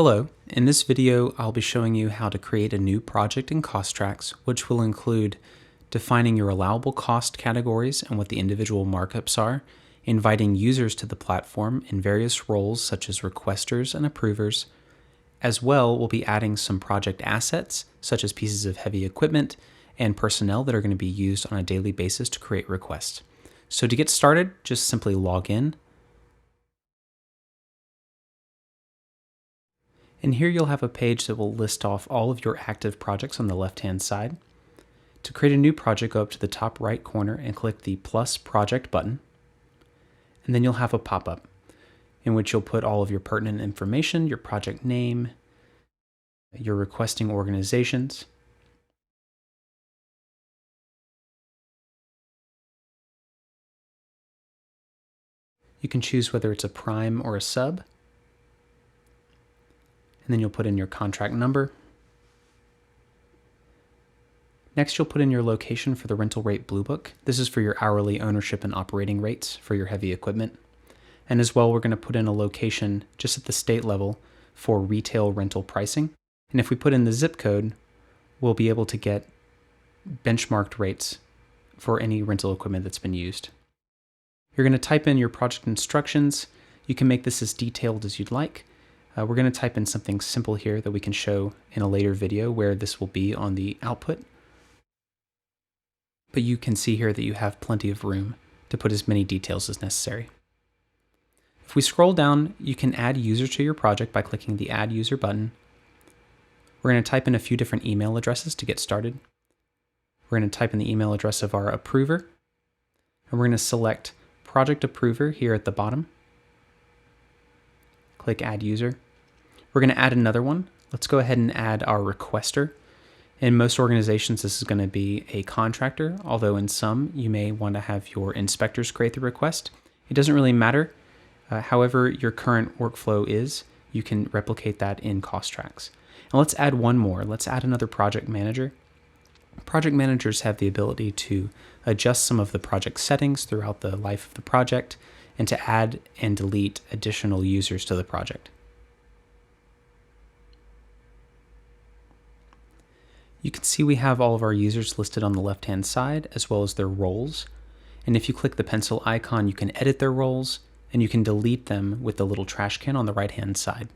Hello, in this video I'll be showing you how to create a new project in CostTrax, which will include defining your allowable cost categories and what the individual markups are, inviting users to the platform in various roles such as requesters and approvers. As well, we'll be adding some project assets such as pieces of heavy equipment and personnel that are going to be used on a daily basis to create requests. So to get started, just simply log in. And here you'll have a page that will list off all of your active projects on the left-hand side. To create a new project, go up to the top right corner and click the plus project button. And then you'll have a pop-up in which you'll put all of your pertinent information, your project name, your requesting organizations. You can choose whether it's a prime or a sub. And then you'll put in your contract number. Next, you'll put in your location for the rental rate blue book. This is for your hourly ownership and operating rates for your heavy equipment. And as well, we're going to put in a location just at the state level for retail rental pricing. And if we put in the zip code, we'll be able to get benchmarked rates for any rental equipment that's been used. You're going to type in your project instructions. You can make this as detailed as you'd like. We're going to type in something simple here that we can show in a later video where this will be on the output. But you can see here that you have plenty of room to put as many details as necessary. If we scroll down, you can add users to your project by clicking the Add User button. We're going to type in a few different email addresses to get started. We're going to type in the email address of our approver, and we're going to select Project Approver here at the bottom. Click Add User. We're going to add another one. Let's go ahead and add our requester. In most organizations, this is going to be a contractor, although in some, you may want to have your inspectors create the request. It doesn't really matter. However your current workflow is, you can replicate that in CostTrax. And let's add one more. Let's add another project manager. Project managers have the ability to adjust some of the project settings throughout the life of the project and to add and delete additional users to the project. You can see we have all of our users listed on the left-hand side as well as their roles. And if you click the pencil icon, you can edit their roles and you can delete them with the little trash can on the right-hand side.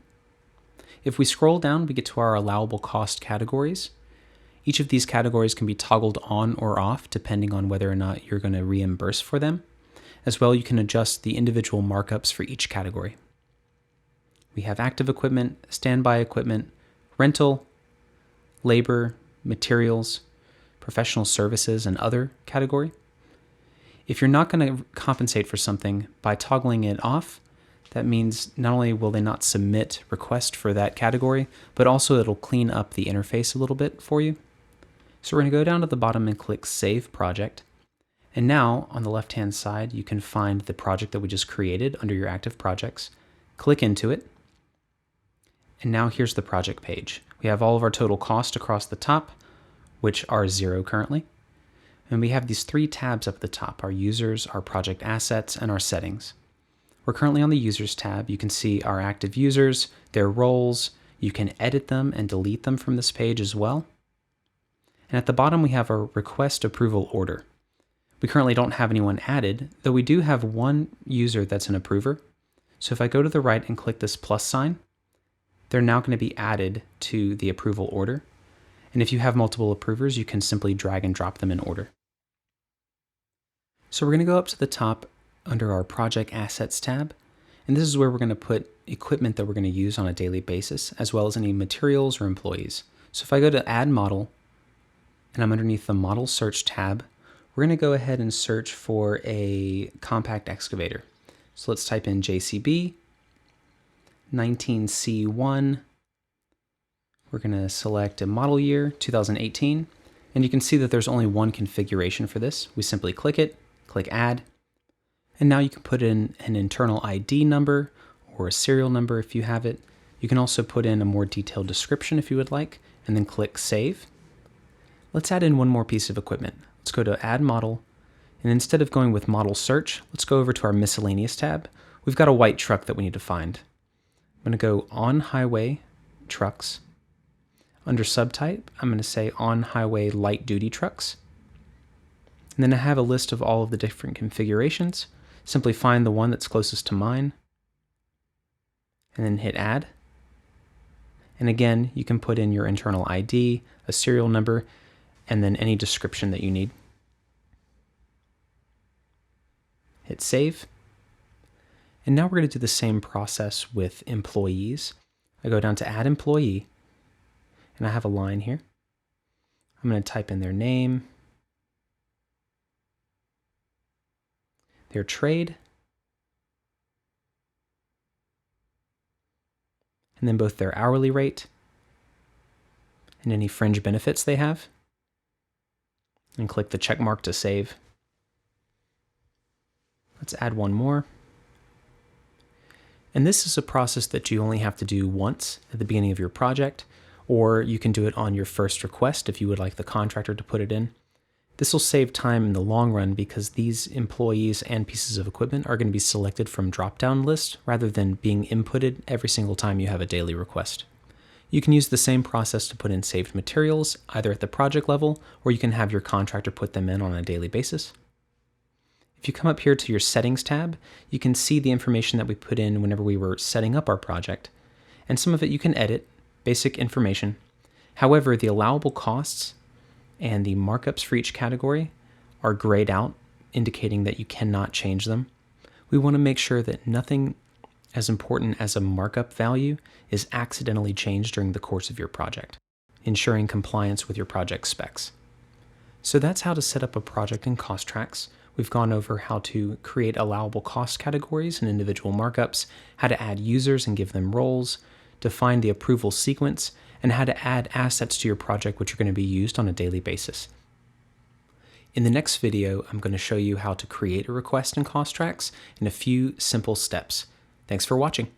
If we scroll down, we get to our allowable cost categories. Each of these categories can be toggled on or off depending on whether or not you're going to reimburse for them. As well, you can adjust the individual markups for each category. We have active equipment, standby equipment, rental, labor, materials, professional services, and other category. If you're not going to compensate for something by toggling it off, that means not only will they not submit request for that category, but also it'll clean up the interface a little bit for you. So we're going to go down to the bottom and click Save Project. And now on the left-hand side, you can find the project that we just created under your active projects. Click into it. And now here's the project page. We have all of our total cost across the top, which are 0 currently. And we have these 3 tabs up at the top, our users, our project assets, and our settings. We're currently on the users tab. You can see our active users, their roles. You can edit them and delete them from this page as well. And at the bottom, we have our request approval order. We currently don't have anyone added, though we do have one user that's an approver. So if I go to the right and click this plus sign, they're now going to be added to the approval order. And if you have multiple approvers, you can simply drag and drop them in order. So we're going to go up to the top under our Project Assets tab. And this is where we're going to put equipment that we're going to use on a daily basis, as well as any materials or employees. So if I go to Add Model, and I'm underneath the Model Search tab, we're going to go ahead and search for a compact excavator. So let's type in JCB 19C1. We're going to select a model year, 2018. And you can see that there's only one configuration for this. We simply click it, click Add. And now you can put in an internal ID number or a serial number if you have it. You can also put in a more detailed description if you would like, and then click Save. Let's add in one more piece of equipment. Let's go to Add Model, and instead of going with Model Search, let's go over to our Miscellaneous tab. We've got a white truck that we need to find. I'm going to go on Highway trucks. Under subtype, I'm going to say on-highway light-duty trucks. And then I have a list of all of the different configurations. Simply find the one that's closest to mine, and then hit add. And again, you can put in your internal ID, a serial number, and then any description that you need. Hit save. And now we're going to do the same process with employees. I go down to add employee, and I have a line here. I'm going to type in their name, their trade, and then both their hourly rate and any fringe benefits they have, and click the check mark to save. Let's add one more. And this is a process that you only have to do once at the beginning of your project, or you can do it on your first request if you would like the contractor to put it in. This will save time in the long run because these employees and pieces of equipment are going to be selected from drop-down lists rather than being inputted every single time you have a daily request. You can use the same process to put in saved materials, either at the project level, or you can have your contractor put them in on a daily basis. If you come up here to your Settings tab, you can see the information that we put in whenever we were setting up our project. And some of it you can edit, basic information. However, the allowable costs and the markups for each category are grayed out, indicating that you cannot change them. We want to make sure that nothing as important as a markup value is accidentally changed during the course of your project, ensuring compliance with your project specs. So that's how to set up a project in CostTrax. We've gone over how to create allowable cost categories and individual markups, how to add users and give them roles, define the approval sequence, and how to add assets to your project which are going to be used on a daily basis. In the next video, I'm going to show you how to create a request in CostTrax in a few simple steps. Thanks for watching.